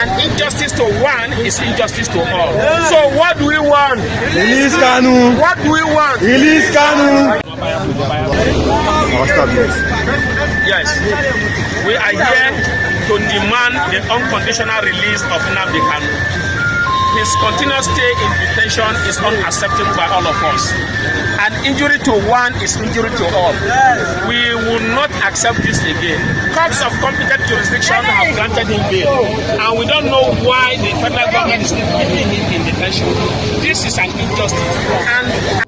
And injustice to one is injustice to all. So what do we want? Release Kanu. What do we want? Release Kanu. Yes, we are here to demand the unconditional release of Nnamdi Kanu. His continuous stay in detention is unacceptable by all of us. An injury to one is injury to all. We will not accept this again. Courts of competent jurisdiction have granted him bail, and we don't know why the federal government is still keeping him in detention. This is an injustice.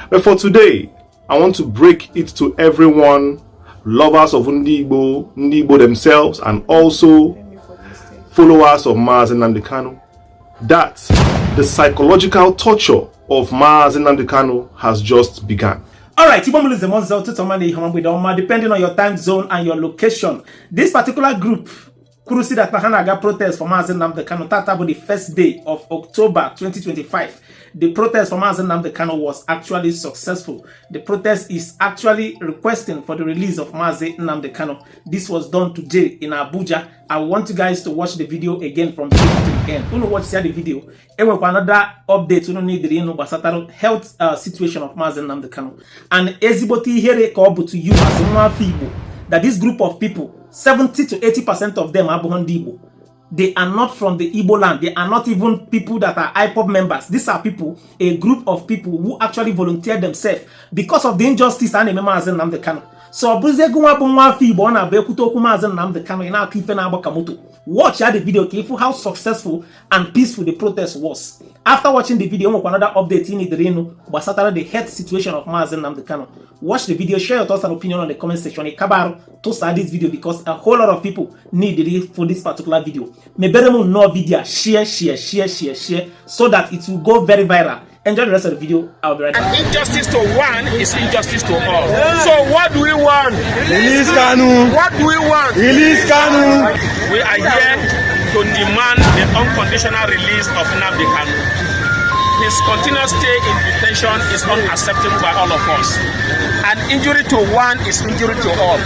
But for today, I want to break it to everyone, lovers of Ndigbo themselves, and also followers of Mazi Nnamdi Kanu, that the psychological torture of Mazi Nnamdi Kanu has just begun. Alright, depending on your time zone and your location, this particular group, Kurusi that Mahanaga protest for Mazi Nnamdi Kanu, that about the first day of October 2025. The protest for Mazi Nnamdi Kanu was actually successful. The protest is actually requesting for the release of Mazi Nnamdi Kanu. This was done today in Abuja. I want you guys to watch the video again from beginning to the end. You know watch the video. And with another update, you need the health situation of Mazi Nnamdi Kanu. And eziboti here ko to you as a people that this group of people, 70 to 80% of them are Igbo. They are not from the Igbo land. They are not even people that are IPOB members. These are people, a group of people who actually volunteered themselves because of the injustice and the Mazi Nnamdi Kanu. So watch the video careful how successful and peaceful the protest was. After watching the video, another update in the health situation of Mazi Nnamdi Kanu. Watch the video, share your thoughts and opinion on the comment section. To start this video because a whole lot of people need it for this particular video. No video, share, so that it will go very viral. Enjoy the rest of the video. I'll be right back. Injustice to one is injustice to all. So what do we want? Release Kanu. What do we want? Release Kanu. We are here to demand the unconditional release of Nnamdi Kanu. His continuous stay in detention is unacceptable by all of us. An injury to one is injury to all.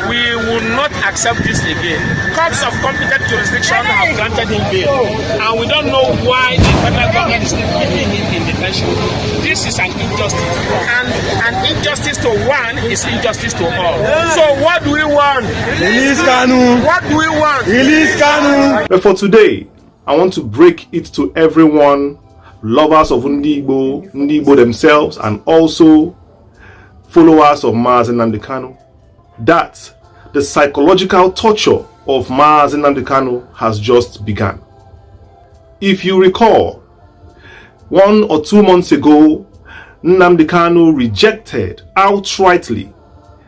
We will not accept this again. Courts of competent jurisdiction have granted him bail, and we don't know why the federal government is still keeping him in detention. This is an injustice, and an injustice to one is injustice to all. So what do we want? Release Kanu. What do we want? Release Kanu. But for today, I want to break it to everyone, lovers of Ndigbo themselves, and also followers of Mazi Nnamdi Kanu, that the psychological torture of Mazi Nnamdi Kanu has just begun. If you recall, 1 or 2 months ago, Nnamdi Kanu rejected outrightly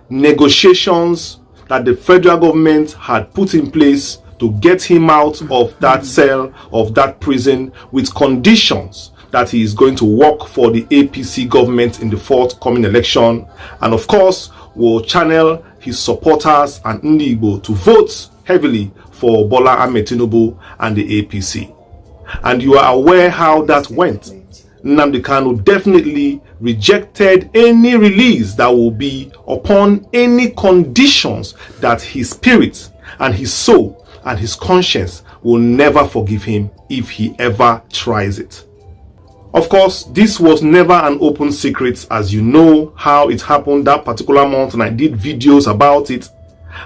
negotiations that the federal government had put in place to get him out of that cell, of that prison, with conditions that he is going to work for the APC government in the forthcoming election, and of course will channel his supporters and Ndigbo to vote heavily for Bola Ahmed Tinubu and the APC. And you are aware how that went. Nnamdi Kanu definitely rejected any release that will be upon any conditions that his spirit and his soul and his conscience will never forgive him if he ever tries it. Of course, this was never an open secret, as you know how it happened that particular month, and I did videos about it.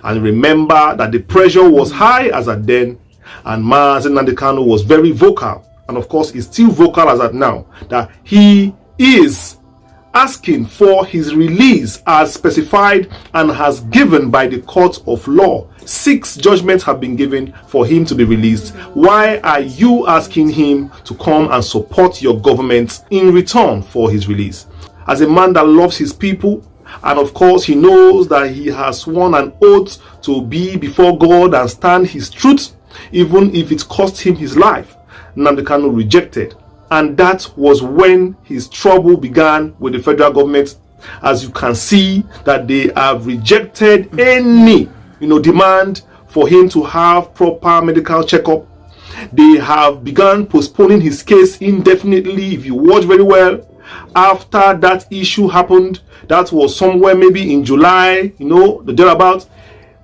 And remember that the pressure was high as at then, and Mazi Nnamdi Kanu was very vocal, and of course is still vocal as at now, that he is asking for his release as specified and has given by the court of law. 6 judgments have been given for him to be released. Why are you asking him to come and support your government in return for his release? As a man that loves his people, and of course he knows that he has sworn an oath to be before God and stand his truth, even if it cost him his life, Nnamdi Kanu rejected. And that was when his trouble began with the federal government. As you can see, that they have rejected any demand for him to have proper medical checkup. They have begun postponing his case indefinitely. If you watch very well, after that issue happened, that was somewhere maybe in July, the thereabout,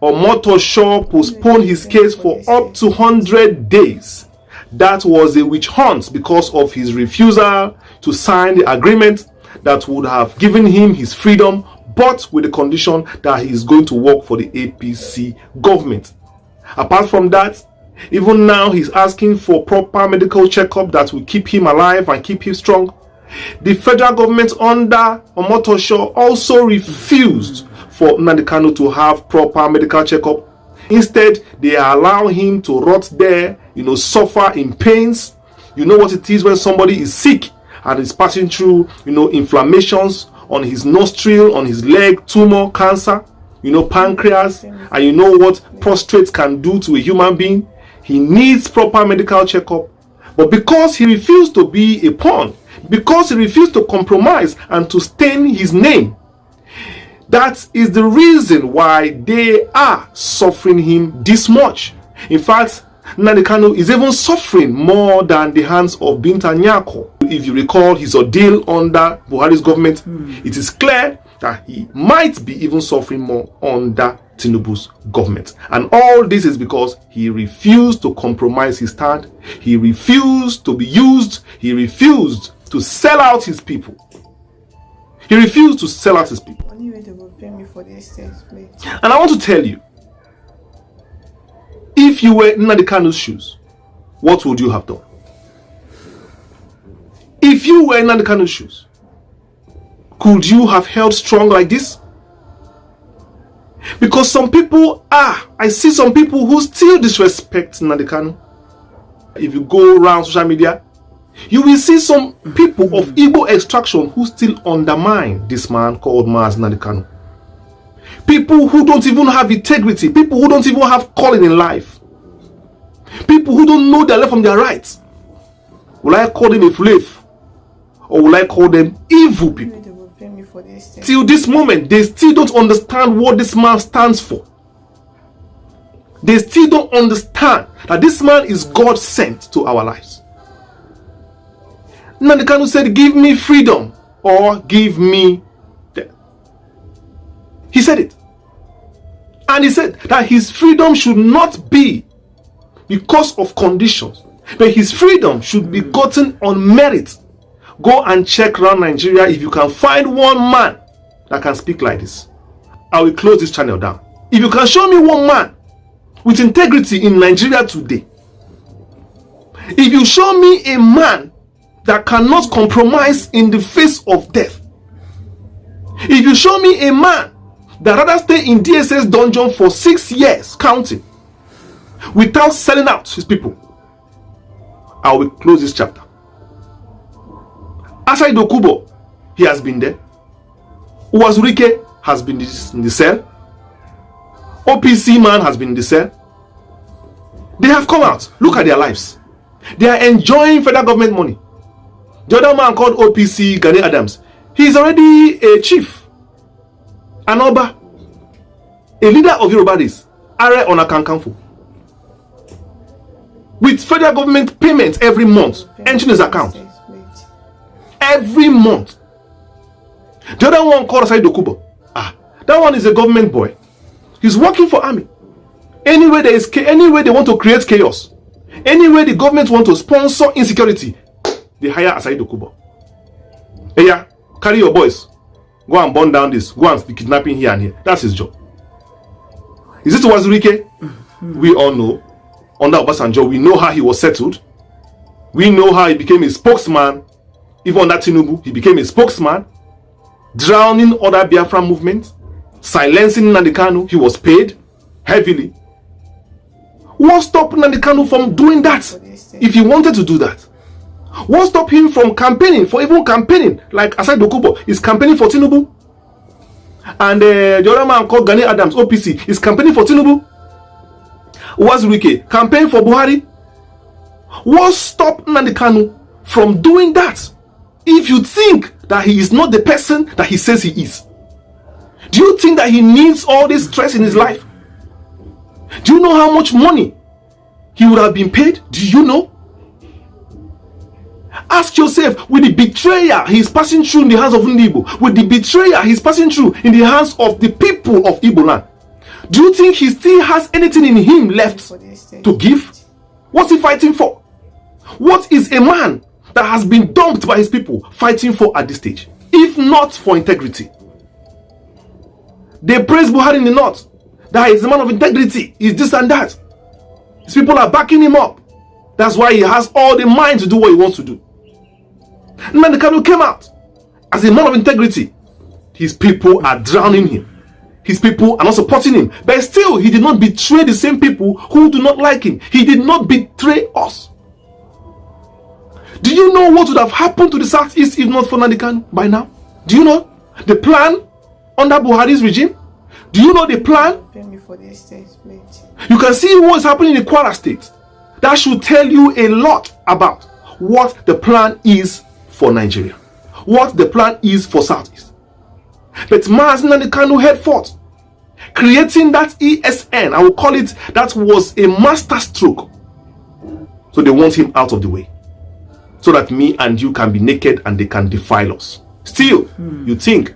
Omotosho postponed his case for up to 100 days. That was a witch hunt because of his refusal to sign the agreement that would have given him his freedom, but with the condition that he is going to work for the APC government. Apart from that, even now he's asking for proper medical checkup that will keep him alive and keep him strong. The federal government under Omotosho also refused for Nnamdi Kanu to have proper medical checkup. Instead, they allow him to rot there, suffer in pains. You know what it is when somebody is sick and is passing through, inflammations on his nostril, on his leg, tumor, cancer, pancreas, and you know what prostrate can do to a human being. He needs proper medical checkup. But because he refused to be a pawn, because he refused to compromise and to stain his name, that is the reason why they are suffering him this much. In fact, Nnamdi Kanu is even suffering more than the hands of Binta Nyako. If you recall his ordeal under Buhari's government, it is clear that he might be even suffering more under Tinubu's government. And all this is because he refused to compromise his stand. He refused to be used. He refused to sell out his people. He refused to sell out his people. And I want to tell you, if you were in Nnamdi Kanu's shoes, what would you have done? If you were in Nnamdi Kanu's shoes, could you have held strong like this? Because some people I see some people who still disrespect Nnamdi Kanu. If you go around social media, you will see some people of Igbo extraction who still undermine this man called Mazi Nnamdi Kanu. People who don't even have integrity, people who don't even have calling in life, people who don't know their left from their right. Will I call them a slave, or will I call them evil people? Till this moment, they still don't understand what this man stands for. They still don't understand that this man is God sent to our lives. Nnamdi Kanu said, give me freedom or give me death. He said it. And he said that his freedom should not be because of conditions, but his freedom should be gotten on merit. Go and check around Nigeria if you can find one man that can speak like this. I will close this channel down. If you can show me one man with integrity in Nigeria today, if you show me a man that cannot compromise in the face of death, if you show me a man that rather stay in DSS dungeon for 6 years counting without selling out his people, I will close this chapter. Asai Dokubo, he has been there. Uwazurike has been in the cell. OPC man has been in the cell. They have come out. Look at their lives. They are enjoying federal government money. The other man called OPC, Gani Adams, he is already a chief, an Oba, a leader of Yorubadis, Are Onakankanfo, with federal government payments every month, entering his account. Every month. The other one called Asai Dokubo, that one is a government boy. He's working for army. Anywhere there is, anywhere they want to create chaos, anywhere the government want to sponsor insecurity, they hire Asai Dokubo. Hey, yeah, carry your boys, go and burn down this, go and be kidnapping here and here. That's his job. Is it Wazurike? We all know. Under Obasanjo, we know how he was settled. We know how he became a spokesman. Even under Tinubu, he became a spokesman, drowning other Biafra movements, silencing Nnamdi Kanu. He was paid heavily. What stopped Nnamdi Kanu from doing that? If he wanted to do that, what stopped him from campaigning, for even campaigning like Asai Dokubo is campaigning for Tinubu, and the other man called Gani Adams, OPC, is campaigning for Tinubu. Wazirike campaign for Buhari. What stopped Nnamdi Kanu from doing that? If you think that he is not the person that he says he is, do you think that he needs all this stress in his life? Do you know how much money he would have been paid? Do you know? Ask yourself, with the betrayal he's passing through in the hands of Ndibo, with the betrayal he's passing through in the hands of the people of Igbo land, Do you think he still has anything in him left to give? What's he fighting for? What is a man that has been dumped by his people fighting for at this stage, if not for integrity? They praise Buhari in the north, that he's a man of integrity, he's this and that. His people are backing him up. That's why he has all the mind to do what he wants to do. Nnamdi Kanu came out as a man of integrity. His people are drowning him. His people are not supporting him. But still, he did not betray the same people who do not like him. He did not betray us. Do you know what would have happened to the Southeast if not for Nnamdi Kanu by now? Do you know the plan under Buhari's regime? Do you know the plan? You can see what's happening in the Kwara state. That should tell you a lot about what the plan is for Nigeria, what the plan is for Southeast. But Mazi Nnamdi Kanu head forth, creating that ESN, I will call it, that was a master stroke. So they want him out of the way, so that me and you can be naked and they can defile us. Still, you think,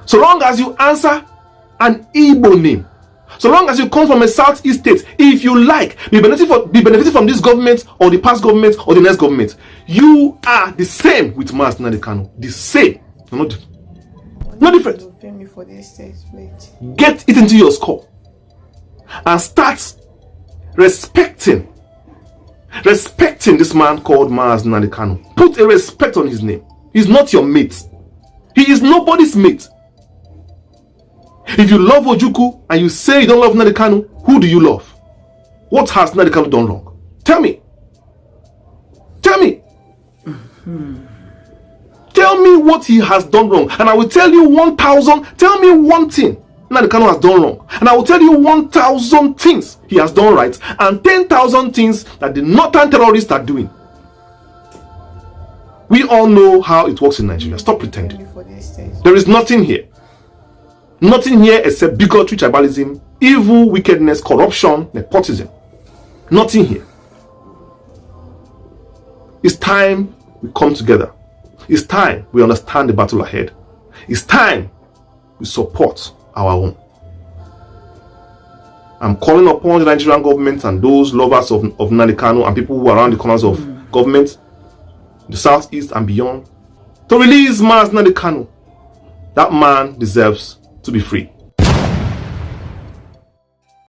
so long as you answer an Igbo name, so long as you come from a Southeast state, if you like, be benefiting from this government or the past government or the next government, you are the same with Mazi Nnamdi Kanu. The same. Not different. Get it into your skull and start respecting this man called Mazi Nnamdi Kanu. Put a respect on his name. He's not your mate. He is nobody's mate. If you love Ojukwu and you say you don't love Nnamdi Kanu, who do you love? What has Nnamdi Kanu done wrong? Tell me. Tell me. Tell me what he has done wrong, and I will tell you 1,000. Tell me one thing Nnamdi Kanu has done wrong, and I will tell you 1,000 things he has done right, and 10,000 things that the northern terrorists are doing. We all know how it works in Nigeria. Stop pretending. There is nothing here. Nothing here except bigotry, tribalism, evil, wickedness, corruption, nepotism. Nothing here. It's time we come together. It's time we understand the battle ahead. It's time we support our own. I'm calling upon the Nigerian government and those lovers of Nnamdi Kanu and people who are around the corners of government, the Southeast and beyond, to release Mazi Nnamdi Kanu. That man deserves to be free.